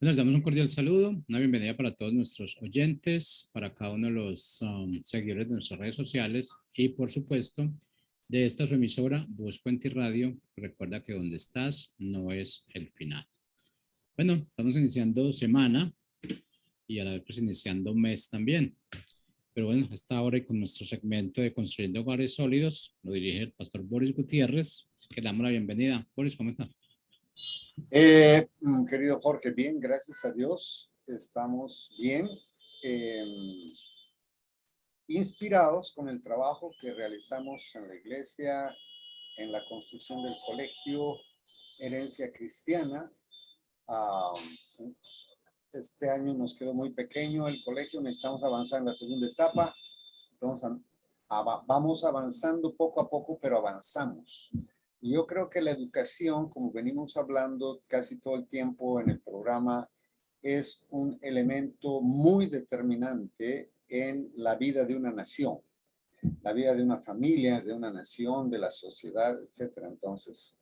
Bueno, les damos un cordial saludo, una bienvenida para todos nuestros oyentes, para cada uno de los seguidores de nuestras redes sociales y, por supuesto, de esta su emisora, Voz Puente y Radio. Recuerda que donde estás no es el final. Bueno, estamos iniciando semana y a la vez pues iniciando mes también. Pero bueno, a esta hora y con nuestro segmento de Construyendo Hogares Sólidos, lo dirige el pastor Boris Gutiérrez. Así que le damos la bienvenida. Boris, ¿cómo está? Querido Jorge, bien, gracias a Dios, estamos bien, eh, inspirados con el trabajo que realizamos en la iglesia, en la construcción del colegio Herencia Cristiana. Este año nos quedó muy pequeño el colegio, necesitamos avanzar en la segunda etapa, entonces vamos avanzando poco a poco, pero avanzamos. Y yo creo que la educación, como venimos hablando casi todo el tiempo en el programa, es un elemento muy determinante en la vida de una nación, la vida de una familia, de una nación, de la sociedad, etcétera. Entonces,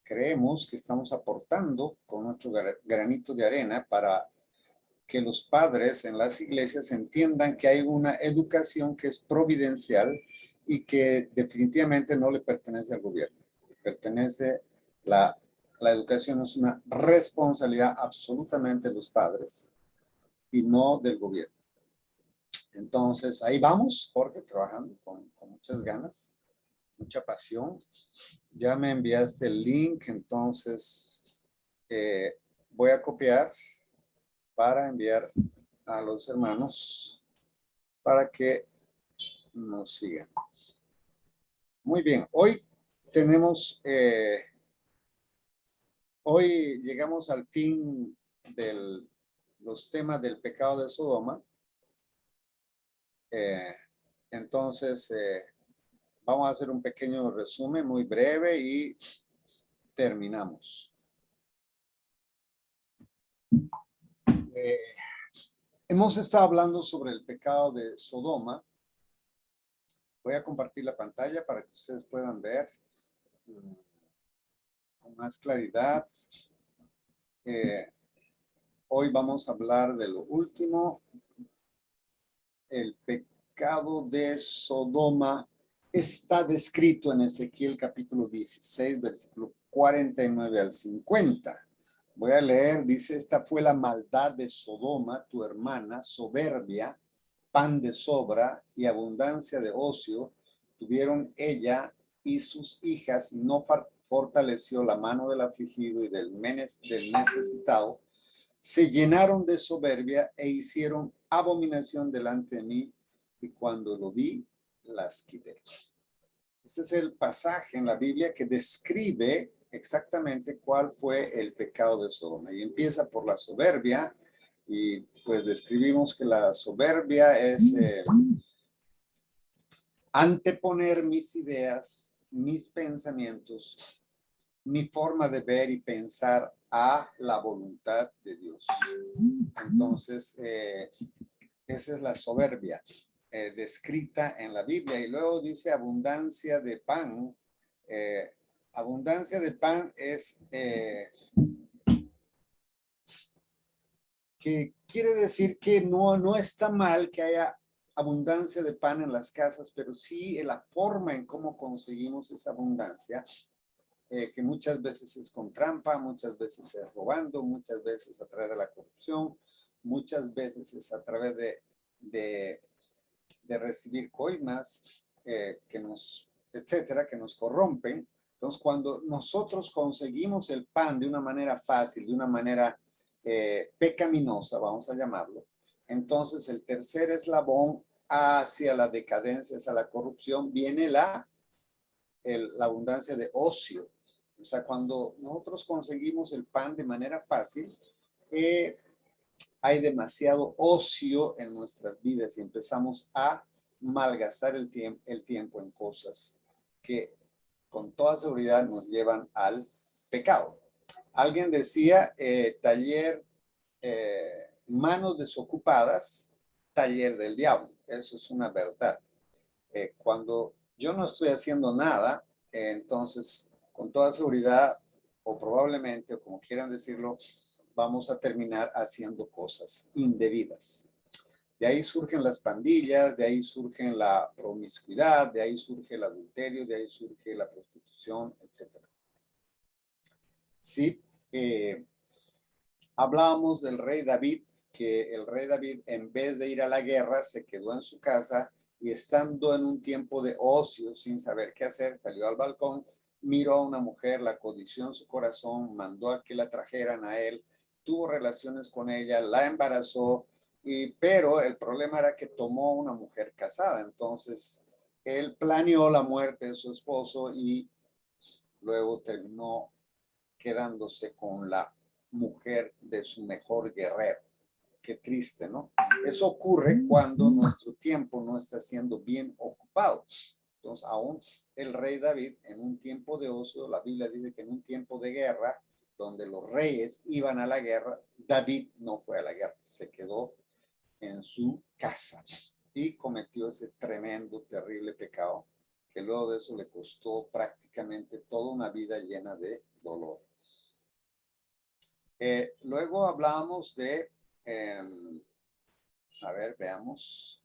creemos que estamos aportando con nuestro granito de arena para que los padres en las iglesias entiendan que hay una educación que es providencial y que definitivamente no le pertenece al gobierno. Pertenece, la educación es una responsabilidad absolutamente de los padres y no del gobierno. Entonces, ahí vamos, Jorge, trabajando con muchas ganas, mucha pasión. Ya me enviaste el link, entonces voy a copiar para enviar a los hermanos para que nos sigan. Muy bien, hoy tenemos, hoy llegamos al fin de los temas del pecado de Sodoma. Entonces, vamos a hacer un pequeño resumen muy breve y terminamos. Hemos estado hablando sobre el pecado de Sodoma. Voy a compartir la pantalla para que ustedes puedan ver con más claridad. Hoy vamos a hablar de lo último. El pecado de Sodoma está descrito en Ezequiel capítulo 16, versículo 49 al 50. Voy a leer, dice, esta fue la maldad de Sodoma, tu hermana, soberbia, pan de sobra y abundancia de ocio, tuvieron ella y sus hijas, y no fortaleció la mano del afligido y del necesitado, se llenaron de soberbia e hicieron abominación delante de mí, y cuando lo vi, las quité. Ese es el pasaje en la Biblia que describe exactamente cuál fue el pecado de Sodoma. Y empieza por la soberbia, y pues describimos que la soberbia es anteponer mis ideas, mis pensamientos, mi forma de ver y pensar a la voluntad de Dios. Entonces, esa es la soberbia descrita en la Biblia. Y luego dice abundancia de pan. Abundancia de pan es que quiere decir que no está mal que haya abundancia de pan en las casas, pero sí la forma en cómo conseguimos esa abundancia, que muchas veces es con trampa, muchas veces es robando, muchas veces a través de la corrupción, muchas veces es a través de recibir coimas etcétera, que nos corrompen. Entonces, cuando nosotros conseguimos el pan de una manera fácil, de una manera pecaminosa, vamos a llamarlo, entonces el tercer eslabón hacia la decadencia, hacia la corrupción, viene la abundancia de ocio. O sea, cuando nosotros conseguimos el pan de manera fácil, hay demasiado ocio en nuestras vidas y empezamos a malgastar el tiempo en cosas que con toda seguridad nos llevan al pecado. Alguien decía, manos desocupadas, taller del diablo. Eso es una verdad. Cuando yo no estoy haciendo nada, entonces con toda seguridad, o probablemente, o como quieran decirlo, vamos a terminar haciendo cosas indebidas. De ahí surgen las pandillas, de ahí surge la promiscuidad, de ahí surge el adulterio, de ahí surge la prostitución, etc. Sí, hablábamos del rey David, que el rey David en vez de ir a la guerra se quedó en su casa y estando en un tiempo de ocio sin saber qué hacer, salió al balcón, miró a una mujer, la codició en su corazón, mandó a que la trajeran a él, tuvo relaciones con ella, la embarazó, pero el problema era que tomó una mujer casada, entonces él planeó la muerte de su esposo y luego terminó quedándose con la mujer de su mejor guerrero. Qué triste, ¿no? Eso ocurre cuando nuestro tiempo no está siendo bien ocupado. Entonces, aún el rey David, en un tiempo de ocio, la Biblia dice que en un tiempo de guerra, donde los reyes iban a la guerra, David no fue a la guerra, se quedó en su casa y cometió ese tremendo, terrible pecado, que luego de eso le costó prácticamente toda una vida llena de dolor. Luego hablábamos de, a ver, veamos,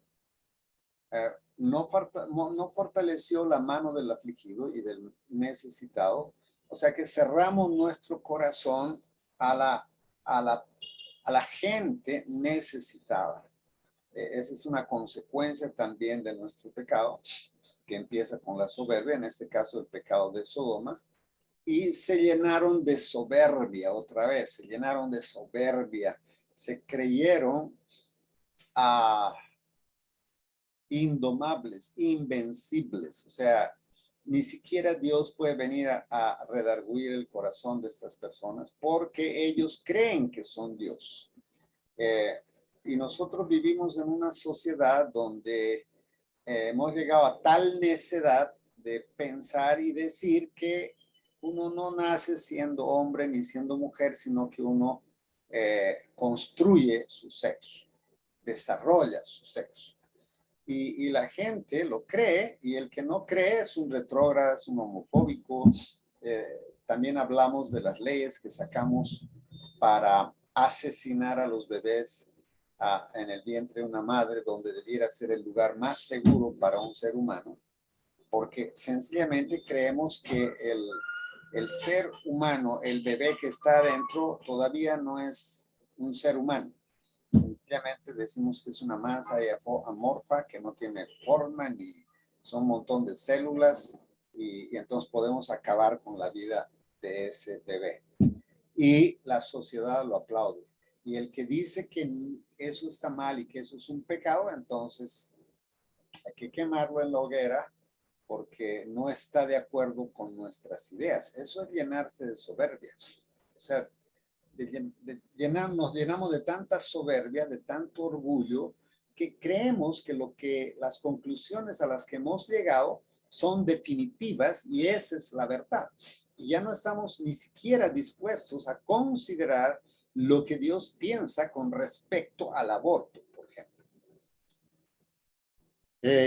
no fortaleció la mano del afligido y del necesitado, o sea que cerramos nuestro corazón a la gente necesitada. Esa es una consecuencia también de nuestro pecado, que empieza con la soberbia, en este caso el pecado de Sodoma, y se llenaron de soberbia otra vez, se llenaron de soberbia, se creyeron indomables, invencibles, o sea, ni siquiera Dios puede venir a redarguir el corazón de estas personas porque ellos creen que son Dios. Y nosotros vivimos en una sociedad donde hemos llegado a tal necedad de pensar y decir que uno no nace siendo hombre ni siendo mujer, sino que uno construye su sexo, desarrolla su sexo. Y la gente lo cree, y el que no cree es un retrógrado, es un homofóbico. También hablamos de las leyes que sacamos para asesinar a los bebés en el vientre de una madre, donde debiera ser el lugar más seguro para un ser humano, porque sencillamente creemos que el ser humano, el bebé que está adentro, todavía no es un ser humano. Sencillamente decimos que es una masa amorfa que no tiene forma ni son un montón de células y entonces podemos acabar con la vida de ese bebé. Y la sociedad lo aplaude. Y el que dice que eso está mal y que eso es un pecado, entonces hay que quemarlo en la hoguera porque no está de acuerdo con nuestras ideas. Eso es llenarse de soberbia. O sea, nos llenamos de tanta soberbia, de tanto orgullo, que creemos que las conclusiones a las que hemos llegado son definitivas y esa es la verdad. Y ya no estamos ni siquiera dispuestos a considerar lo que Dios piensa con respecto al aborto, por ejemplo.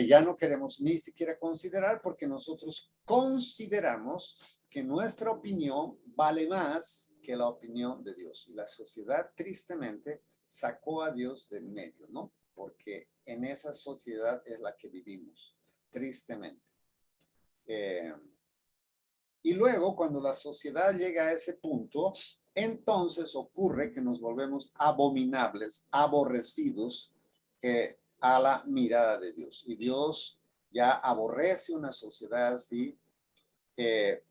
Ya no queremos ni siquiera considerar porque nosotros consideramos que nuestra opinión vale más que la opinión de Dios. Y la sociedad tristemente sacó a Dios del medio, ¿no? Porque en esa sociedad es la que vivimos, tristemente. Y luego, cuando la sociedad llega a ese punto, entonces ocurre que nos volvemos abominables, aborrecidos a la mirada de Dios. Y Dios ya aborrece una sociedad así,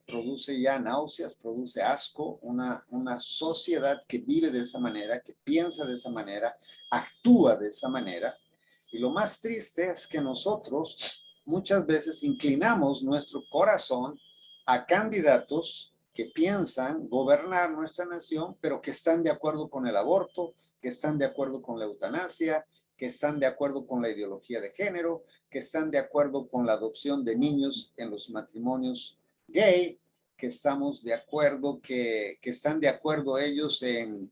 produce ya náuseas, produce asco, una sociedad que vive de esa manera, que piensa de esa manera, actúa de esa manera. Y lo más triste es que nosotros muchas veces inclinamos nuestro corazón a candidatos que piensan gobernar nuestra nación, pero que están de acuerdo con el aborto, que están de acuerdo con la eutanasia, que están de acuerdo con la ideología de género, que están de acuerdo con la adopción de niños en los matrimonios gay, que estamos de acuerdo, que están de acuerdo ellos en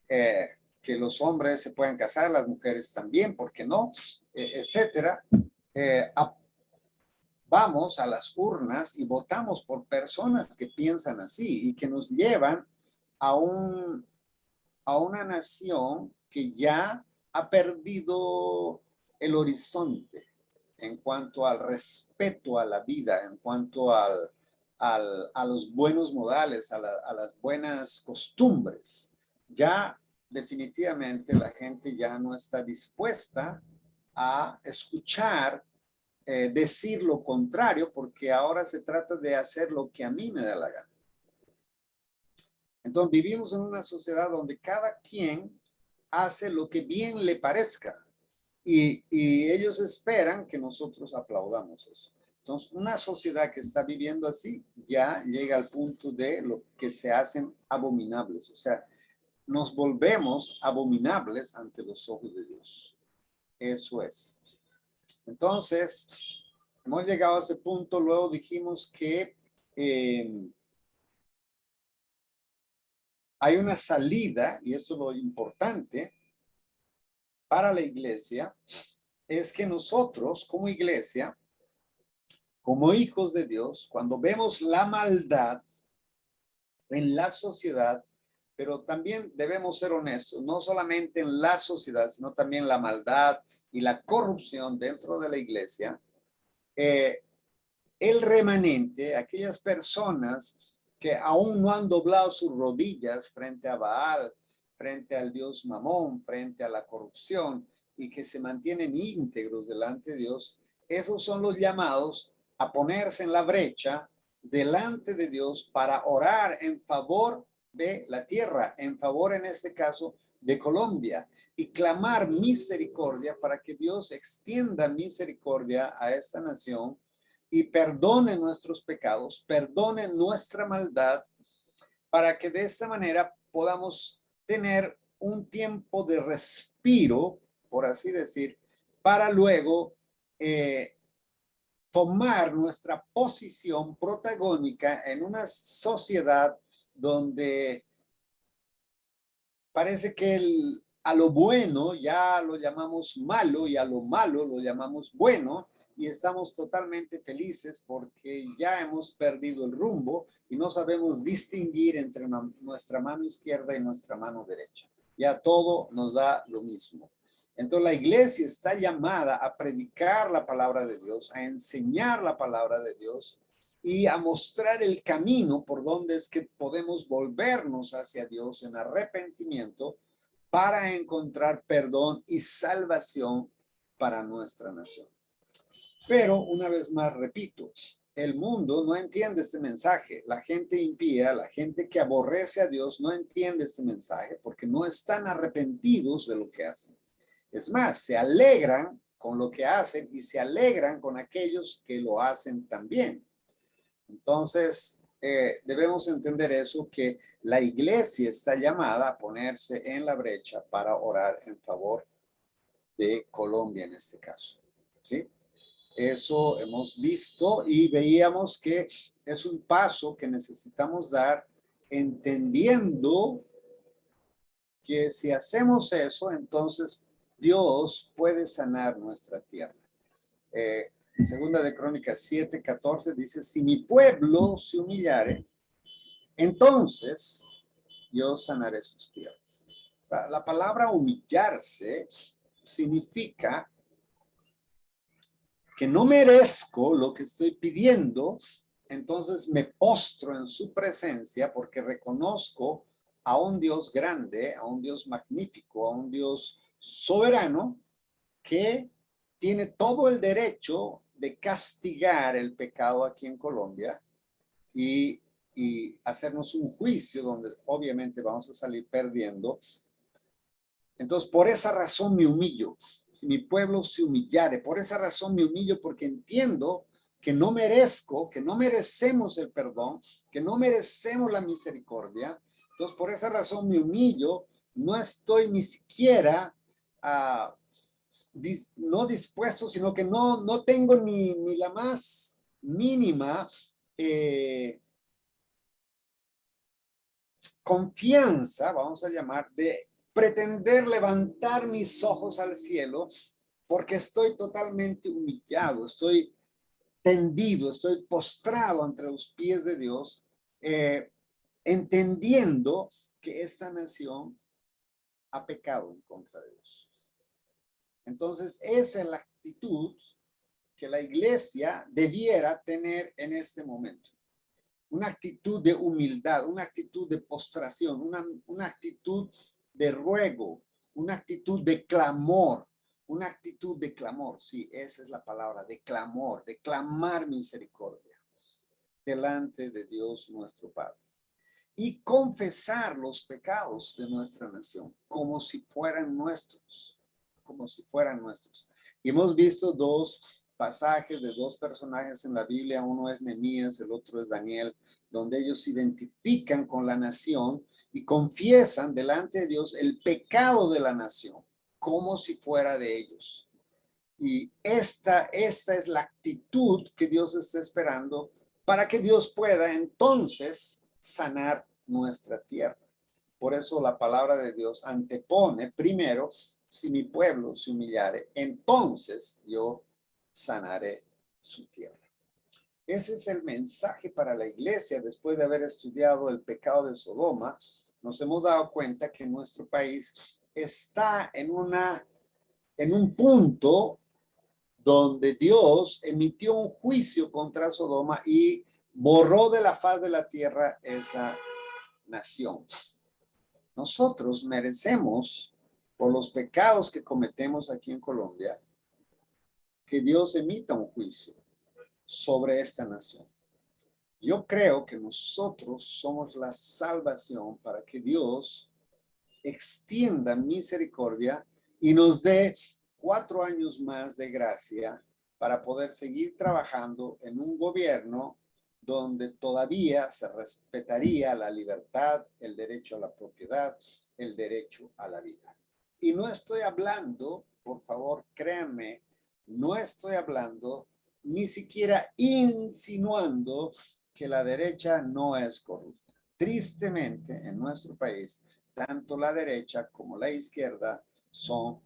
que los hombres se puedan casar, las mujeres también, ¿por qué no? Etcétera. Vamos a las urnas y votamos por personas que piensan así y que nos llevan a a una nación que ya ha perdido el horizonte en cuanto al respeto a la vida, en cuanto a los buenos modales, a las buenas costumbres. Ya definitivamente la gente ya no está dispuesta a escuchar decir lo contrario, porque ahora se trata de hacer lo que a mí me da la gana. Entonces vivimos en una sociedad donde cada quien hace lo que bien le parezca y ellos esperan que nosotros aplaudamos eso. Entonces una sociedad que está viviendo así ya llega al punto de lo que se hacen abominables. O sea, nos volvemos abominables ante los ojos de Dios. Eso es. Entonces, hemos llegado a ese punto. Luego dijimos que hay una salida, y eso es lo importante para la iglesia, es que nosotros como iglesia, como hijos de Dios, cuando vemos la maldad en la sociedad, pero también debemos ser honestos, no solamente en la sociedad, sino también la maldad y la corrupción dentro de la iglesia, el remanente, aquellas personas que aún no han doblado sus rodillas frente a Baal, frente al dios Mamón, frente a la corrupción y que se mantienen íntegros delante de Dios, esos son los llamados a ponerse en la brecha delante de Dios para orar en favor de la tierra, en favor en este caso de Colombia, y clamar misericordia para que Dios extienda misericordia a esta nación y perdone nuestros pecados, perdone nuestra maldad, para que de esta manera podamos tener un tiempo de respiro, por así decir, para luego tomar nuestra posición protagónica en una sociedad donde parece que a lo bueno ya lo llamamos malo y a lo malo lo llamamos bueno, y estamos totalmente felices porque ya hemos perdido el rumbo y no sabemos distinguir entre nuestra mano izquierda y nuestra mano derecha. Ya todo nos da lo mismo. Entonces la iglesia está llamada a predicar la palabra de Dios, a enseñar la palabra de Dios y a mostrar el camino por donde es que podemos volvernos hacia Dios en arrepentimiento para encontrar perdón y salvación para nuestra nación. Pero una vez más repito, el mundo no entiende este mensaje. La gente impía, la gente que aborrece a Dios no entiende este mensaje porque no están arrepentidos de lo que hacen. Es más, se alegran con lo que hacen y se alegran con aquellos que lo hacen también. Entonces, debemos entender eso, que la iglesia está llamada a ponerse en la brecha para orar en favor de Colombia en este caso. ¿Sí? Eso hemos visto y veíamos que es un paso que necesitamos dar, entendiendo que si hacemos eso, entonces Dios puede sanar nuestra tierra. Segunda de Crónicas 7:14 dice, si mi pueblo se humillare, entonces yo sanaré sus tierras. La palabra humillarse significa que no merezco lo que estoy pidiendo, entonces me postro en su presencia porque reconozco a un Dios grande, a un Dios magnífico, a un Dios soberano que tiene todo el derecho de castigar el pecado aquí en Colombia y hacernos un juicio donde obviamente vamos a salir perdiendo. Entonces, por esa razón me humillo. Si mi pueblo se humillare, por esa razón me humillo, porque entiendo que no merezco, que no merecemos el perdón, que no merecemos la misericordia. Entonces, por esa razón me humillo. No estoy ni siquiera no dispuesto, sino que no tengo ni la más mínima confianza, vamos a llamar, de pretender levantar mis ojos al cielo, porque estoy totalmente humillado, estoy tendido, estoy postrado ante los pies de Dios, entendiendo que esta nación ha pecado en contra de Dios. Entonces, esa es la actitud que la iglesia debiera tener en este momento. Una actitud de humildad, una actitud de postración, una actitud de ruego, una actitud de clamor, sí, esa es la palabra, de clamor, de clamar misericordia delante de Dios nuestro Padre. Y confesar los pecados de nuestra nación como si fueran nuestros, Y hemos visto dos pasajes de dos personajes en la Biblia, uno es Nehemías, el otro es Daniel, donde ellos se identifican con la nación y confiesan delante de Dios el pecado de la nación, como si fuera de ellos. Y esta es la actitud que Dios está esperando para que Dios pueda entonces sanar nuestra tierra. Por eso la palabra de Dios antepone primero, si mi pueblo se humillare, entonces yo sanaré su tierra. Ese es el mensaje para la iglesia. Después de haber estudiado el pecado de Sodoma, nos hemos dado cuenta que nuestro país está en un punto donde Dios emitió un juicio contra Sodoma y borró de la faz de la tierra esa nación. Nosotros merecemos, por los pecados que cometemos aquí en Colombia, que Dios emita un juicio sobre esta nación. Yo creo que nosotros somos la salvación para que Dios extienda misericordia y nos dé 4 años más de gracia para poder seguir trabajando en un gobierno donde todavía se respetaría la libertad, el derecho a la propiedad, el derecho a la vida. Y no estoy hablando, por favor, créanme, no estoy hablando ni siquiera insinuando que la derecha no es corrupta. Tristemente, en nuestro país, tanto la derecha como la izquierda son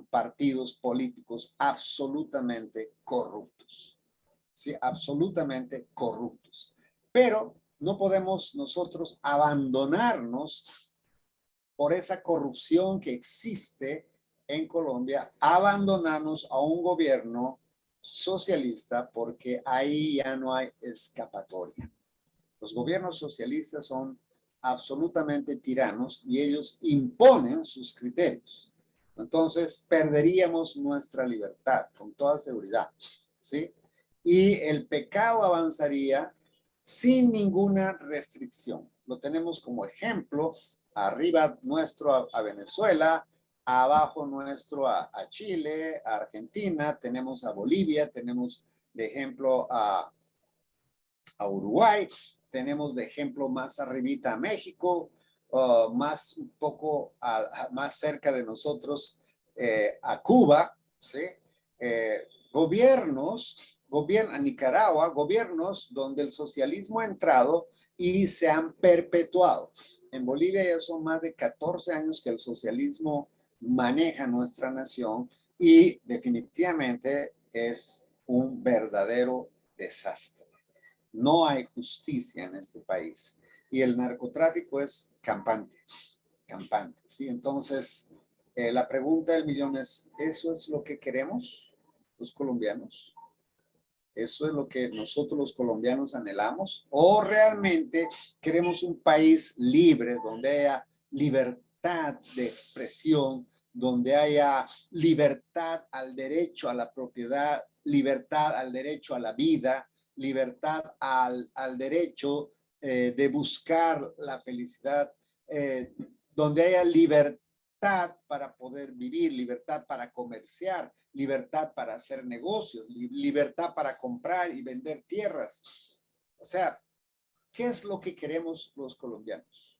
partidos políticos absolutamente corruptos. Sí, absolutamente corruptos. Pero no podemos nosotros abandonarnos por esa corrupción que existe en Colombia, abandonarnos a un gobierno socialista, porque ahí ya no hay escapatoria. Los gobiernos socialistas son absolutamente tiranos y ellos imponen sus criterios. Entonces perderíamos nuestra libertad con toda seguridad, ¿sí? Y el pecado avanzaría sin ninguna restricción. Lo tenemos como ejemplo, arriba nuestro a Venezuela, abajo nuestro a Chile, a Argentina, tenemos a Bolivia, tenemos de ejemplo a Uruguay, tenemos de ejemplo más arribita a México, más un poco más cerca de nosotros a Cuba, ¿sí? A Nicaragua, gobiernos donde el socialismo ha entrado y se han perpetuado. En Bolivia ya son más de 14 años que el socialismo maneja nuestra nación y definitivamente es un verdadero desastre. No hay justicia en este país y el narcotráfico es campante, ¿sí? Entonces, la pregunta del millón es, ¿eso es lo que queremos los colombianos? ¿Eso es lo que nosotros los colombianos anhelamos? ¿O realmente queremos un país libre, donde haya libertad de expresión, donde haya libertad al derecho a la propiedad, libertad al derecho a la vida, libertad al derecho de buscar la felicidad, donde haya libertad para poder vivir, libertad para comerciar, libertad para hacer negocios, libertad para comprar y vender tierras? O sea, ¿qué es lo que queremos los colombianos?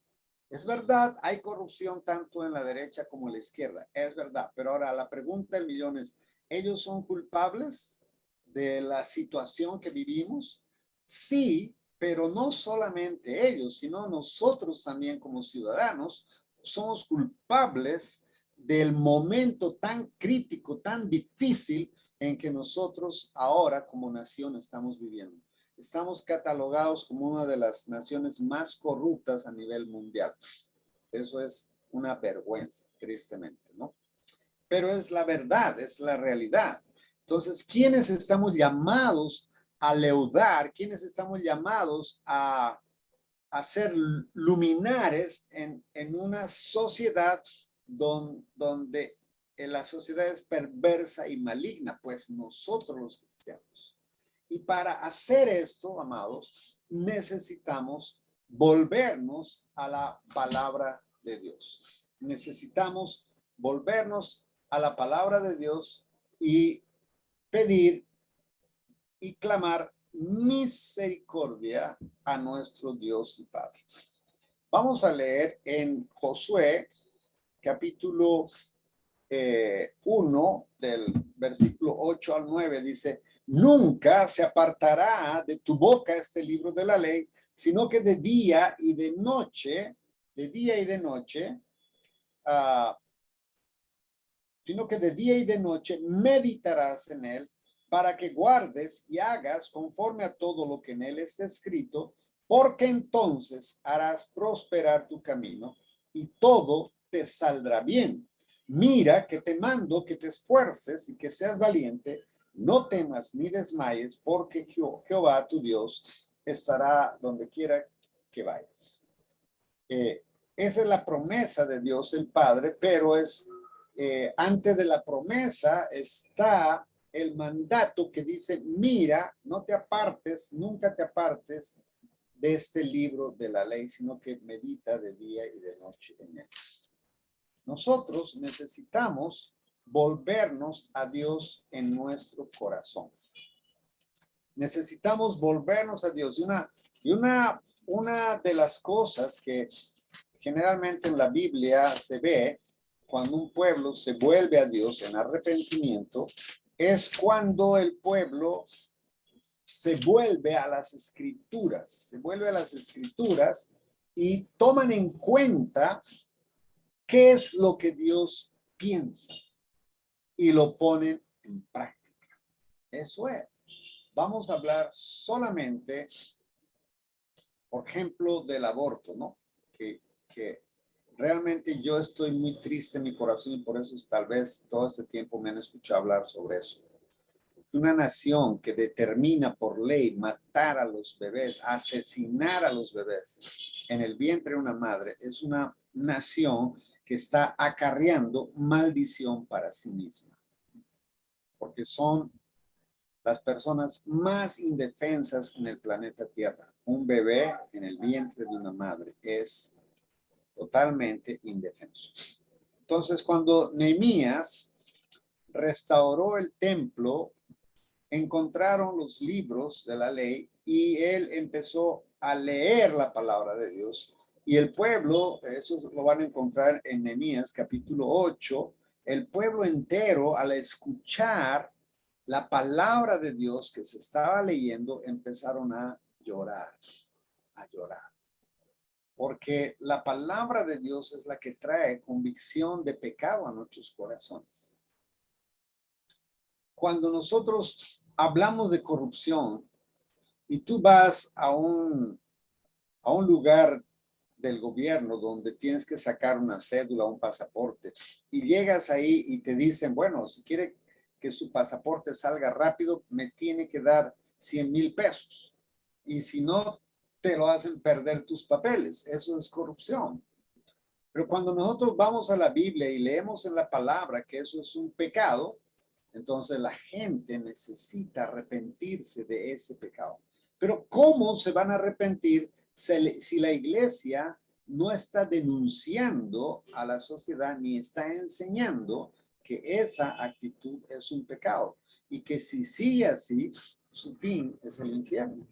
Es verdad, hay corrupción tanto en la derecha como en la izquierda, es verdad, pero ahora la pregunta del millón es, ¿ellos son culpables de la situación que vivimos? Sí, pero no solamente ellos, sino nosotros también como ciudadanos somos culpables del momento tan crítico, tan difícil en que nosotros ahora como nación estamos viviendo. Estamos catalogados como una de las naciones más corruptas a nivel mundial. Eso es una vergüenza, tristemente, ¿no? Pero es la verdad, es la realidad. Entonces, ¿quiénes estamos llamados a leudar? ¿Quiénes estamos llamados a ser luminares en una sociedad donde la sociedad es perversa y maligna? Pues nosotros los cristianos. Y para hacer esto, amados, necesitamos volvernos a la palabra de Dios. Necesitamos volvernos a la palabra de Dios y pedir y clamar misericordia a nuestro Dios y Padre. Vamos a leer en Josué capítulo 1 del versículo 8 al 9, dice: nunca se apartará de tu boca este libro de la ley, sino que de día y de noche, meditarás en él, para que guardes y hagas conforme a todo lo que en él está escrito, porque entonces harás prosperar tu camino y todo te saldrá bien. Mira que te mando que te esfuerces y que seas valiente, no temas ni desmayes, porque Jehová tu Dios estará donde quiera que vayas. Esa es la promesa de Dios el Padre, pero antes de la promesa está el mandato que dice: mira, no te apartes, nunca te apartes de este libro de la ley, sino que medita de día y de noche en él. Nosotros necesitamos volvernos a Dios en nuestro corazón. Necesitamos volvernos a Dios. Y una de las cosas que generalmente en la Biblia se ve cuando un pueblo se vuelve a Dios en arrepentimiento es cuando el pueblo se vuelve a las escrituras, y toman en cuenta qué es lo que Dios piensa y lo ponen en práctica. Eso es. Vamos a hablar solamente, por ejemplo, del aborto, ¿no? Que realmente yo estoy muy triste en mi corazón y por eso tal vez todo este tiempo me han escuchado hablar sobre eso. Una nación que determina por ley matar a los bebés, asesinar a los bebés en el vientre de una madre, es una nación que está acarreando maldición para sí misma. Porque son las personas más indefensas en el planeta Tierra. Un bebé en el vientre de una madre es totalmente indefenso. Entonces, cuando Nehemías restauró el templo, encontraron los libros de la ley y él empezó a leer la palabra de Dios. Y el pueblo, eso lo van a encontrar en Nehemías capítulo 8, el pueblo entero, al escuchar la palabra de Dios que se estaba leyendo, empezaron a llorar. Porque la palabra de Dios es la que trae convicción de pecado a nuestros corazones. Cuando nosotros hablamos de corrupción y tú vas a un lugar del gobierno donde tienes que sacar una cédula, un pasaporte, y llegas ahí y te dicen, bueno, si quiere que su pasaporte salga rápido, me tiene que dar 100,000 pesos. Y si no, te lo hacen perder tus papeles. Eso es corrupción. Pero cuando nosotros vamos a la Biblia y leemos en la palabra que eso es un pecado, entonces la gente necesita arrepentirse de ese pecado. Pero ¿cómo se van a arrepentir si la iglesia no está denunciando a la sociedad ni está enseñando que esa actitud es un pecado y que si sigue así, su fin es el infierno?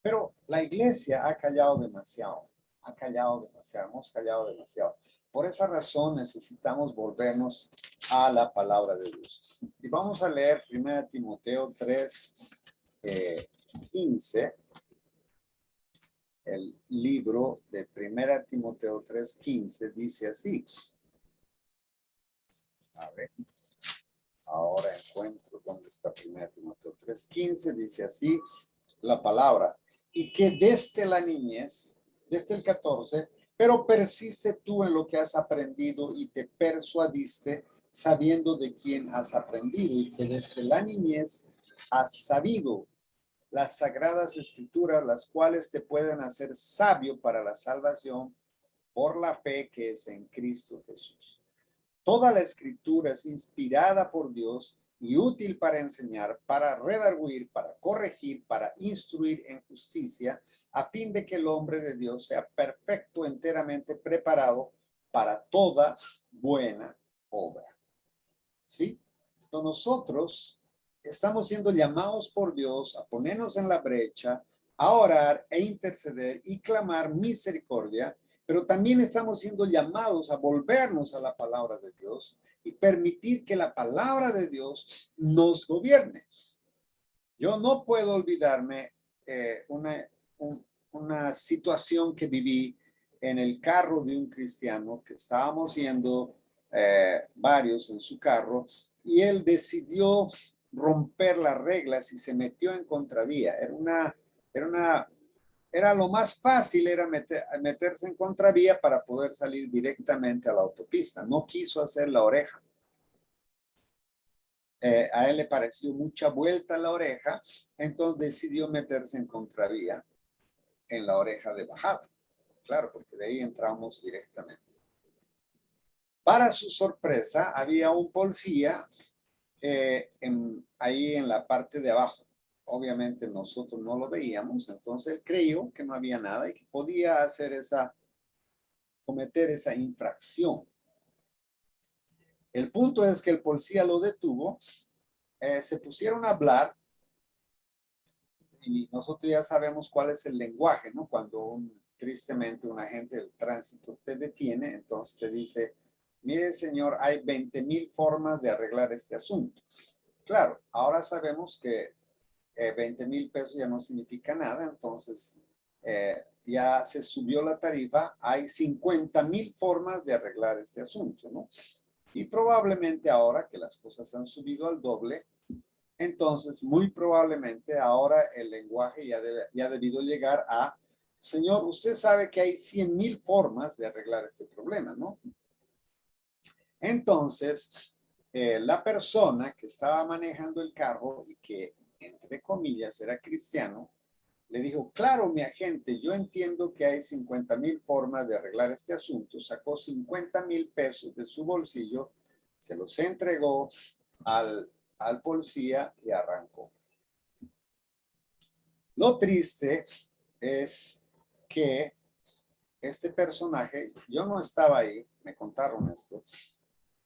Pero la iglesia ha callado demasiado, hemos callado demasiado. Por esa razón necesitamos volvernos a la palabra de Dios. Y vamos a leer 1 Timoteo 3, 15. El libro de 1 Timoteo 3, 15 dice así. A ver, ahora encuentro dónde está 1 Timoteo 3, 15. Dice así la palabra. Y que desde la niñez, desde el 14, Pero persiste tú en lo que has aprendido y te persuadiste sabiendo de quién has aprendido y que desde la niñez has sabido las sagradas escrituras, las cuales te pueden hacer sabio para la salvación por la fe que es en Cristo Jesús. Toda la escritura es inspirada por Dios y útil para enseñar, para redarguir, para corregir, para instruir en justicia, a fin de que el hombre de Dios sea perfecto, enteramente preparado para toda buena obra. ¿Sí? Entonces nosotros estamos siendo llamados por Dios a ponernos en la brecha, a orar e interceder y clamar misericordia, pero también estamos siendo llamados a volvernos a la palabra de Dios y permitir que la palabra de Dios nos gobierne. Yo no puedo olvidarme una situación que viví en el carro de un cristiano, que estábamos yendo varios en su carro, y él decidió romper las reglas y se metió en contravía. Era lo más fácil, era meterse en contravía para poder salir directamente a la autopista. No quiso hacer la oreja. A él le pareció mucha vuelta a la oreja, entonces decidió meterse en contravía en la oreja de bajada. Claro, porque de ahí entramos directamente. Para su sorpresa, había un policía ahí en la parte de abajo. Obviamente nosotros no lo veíamos, entonces él creyó que no había nada y que podía cometer esa infracción. El punto es que el policía lo detuvo, se pusieron a hablar y nosotros ya sabemos cuál es el lenguaje, ¿no? Cuando tristemente un agente del tránsito te detiene, entonces te dice, mire señor, hay 20,000 formas de arreglar este asunto. Claro, ahora sabemos que 20,000 pesos ya no significa nada, entonces ya se subió la tarifa, hay 50,000 formas de arreglar este asunto, ¿no? Y probablemente ahora que las cosas han subido al doble, entonces muy probablemente ahora el lenguaje ya ha debido llegar a, señor, usted sabe que hay 100,000 formas de arreglar este problema, ¿no? Entonces, la persona que estaba manejando el carro y que, entre comillas, era cristiano, le dijo, claro, mi agente, yo entiendo que hay 50,000 formas de arreglar este asunto. Sacó 50,000 pesos de su bolsillo, se los entregó al policía y arrancó. Lo triste es que este personaje, yo no estaba ahí, me contaron esto,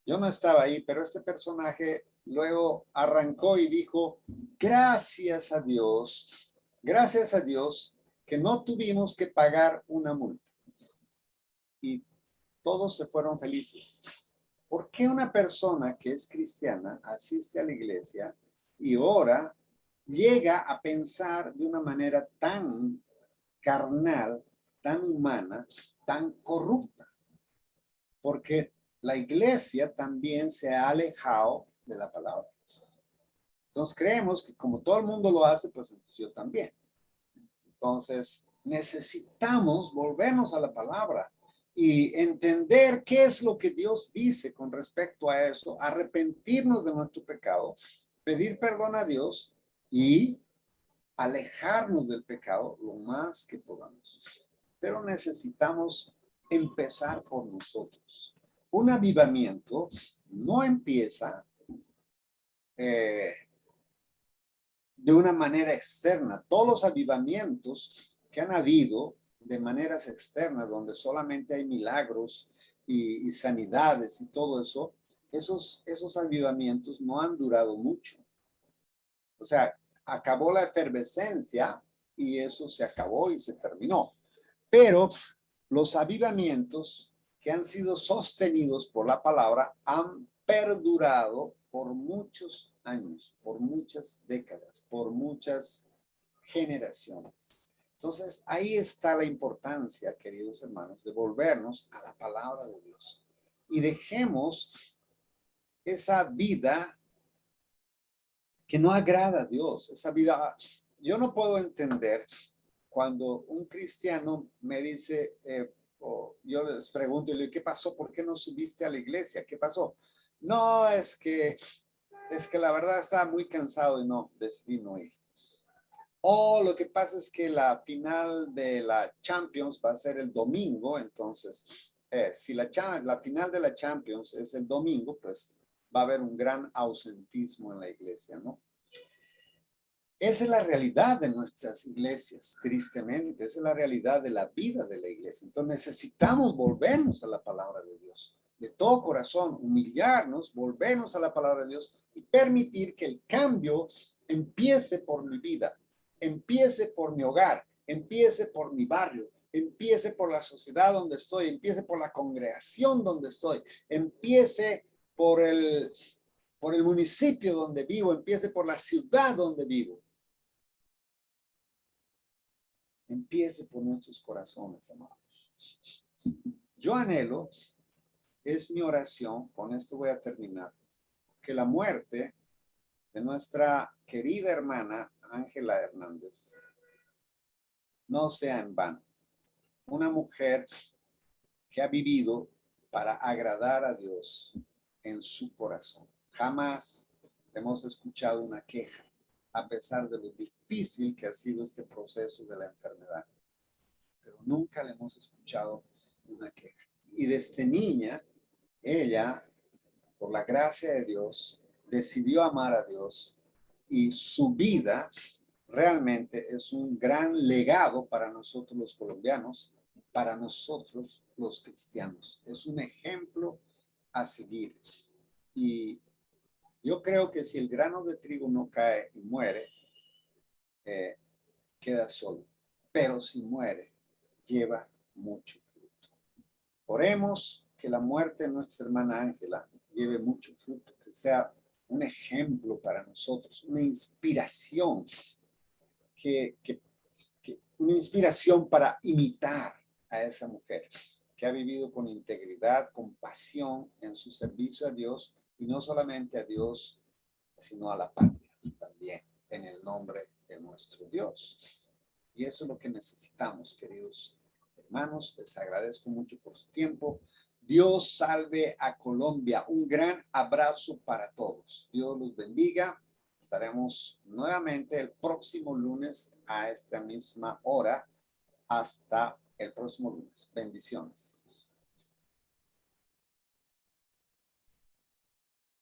yo no estaba ahí, pero este personaje luego arrancó y dijo, gracias a Dios que no tuvimos que pagar una multa. Y todos se fueron felices. ¿Por qué una persona que es cristiana asiste a la iglesia y ora, llega a pensar de una manera tan carnal, tan humana, tan corrupta? Porque la iglesia también se ha alejado de la palabra. Entonces creemos que como todo el mundo lo hace, pues entonces yo también. Entonces necesitamos volvernos a la palabra y entender qué es lo que Dios dice con respecto a eso, arrepentirnos de nuestro pecado, pedir perdón a Dios y alejarnos del pecado lo más que podamos. Pero necesitamos empezar por nosotros. Un avivamiento no empieza de una manera externa. Todos los avivamientos que han habido de maneras externas, donde solamente hay milagros y sanidades y todo eso, esos avivamientos no han durado mucho. O sea, acabó la efervescencia y eso se acabó y se terminó. Pero los avivamientos que han sido sostenidos por la palabra han perdurado por muchos años, por muchas décadas, por muchas generaciones. Entonces, ahí está la importancia, queridos hermanos, de volvernos a la palabra de Dios. Y dejemos esa vida que no agrada a Dios, esa vida. Yo no puedo entender cuando un cristiano me dice, O yo les pregunto, y le digo, ¿qué pasó? ¿Por qué no subiste a la iglesia? ¿Qué pasó? No, es que la verdad estaba muy cansado y no, decidí no ir. O lo que pasa es que la final de la Champions va a ser el domingo, entonces, si la final de la Champions es el domingo, pues va a haber un gran ausentismo en la iglesia, ¿no? Esa es la realidad de nuestras iglesias, tristemente. Esa es la realidad de la vida de la iglesia. Entonces necesitamos volvernos a la palabra de Dios. De todo corazón, humillarnos, volvernos a la palabra de Dios y permitir que el cambio empiece por mi vida, empiece por mi hogar, empiece por mi barrio, empiece por la sociedad donde estoy, empiece por la congregación donde estoy, empiece por el municipio donde vivo, empiece por la ciudad donde vivo. Empiece por nuestros corazones, amados. Yo anhelo, es mi oración, con esto voy a terminar, que la muerte de nuestra querida hermana Ángela Hernández no sea en vano. Una mujer que ha vivido para agradar a Dios en su corazón. Jamás hemos escuchado una queja, a pesar de lo difícil que ha sido este proceso de la enfermedad. Pero nunca le hemos escuchado una queja. Y desde niña, ella, por la gracia de Dios, decidió amar a Dios y su vida realmente es un gran legado para nosotros los colombianos, para nosotros los cristianos. Es un ejemplo a seguir. Y yo creo que si el grano de trigo no cae y muere, queda solo. Pero si muere, lleva mucho fruto. Oremos que la muerte de nuestra hermana Ángela lleve mucho fruto, que sea un ejemplo para nosotros, una inspiración, una inspiración para imitar a esa mujer que ha vivido con integridad, con pasión en su servicio a Dios, y no solamente a Dios, sino a la patria también, en el nombre de nuestro Dios. Y eso es lo que necesitamos, queridos hermanos. Les agradezco mucho por su tiempo. Dios salve a Colombia. Un gran abrazo para todos. Dios los bendiga. Estaremos nuevamente el próximo lunes a esta misma hora. Hasta el próximo lunes. Bendiciones.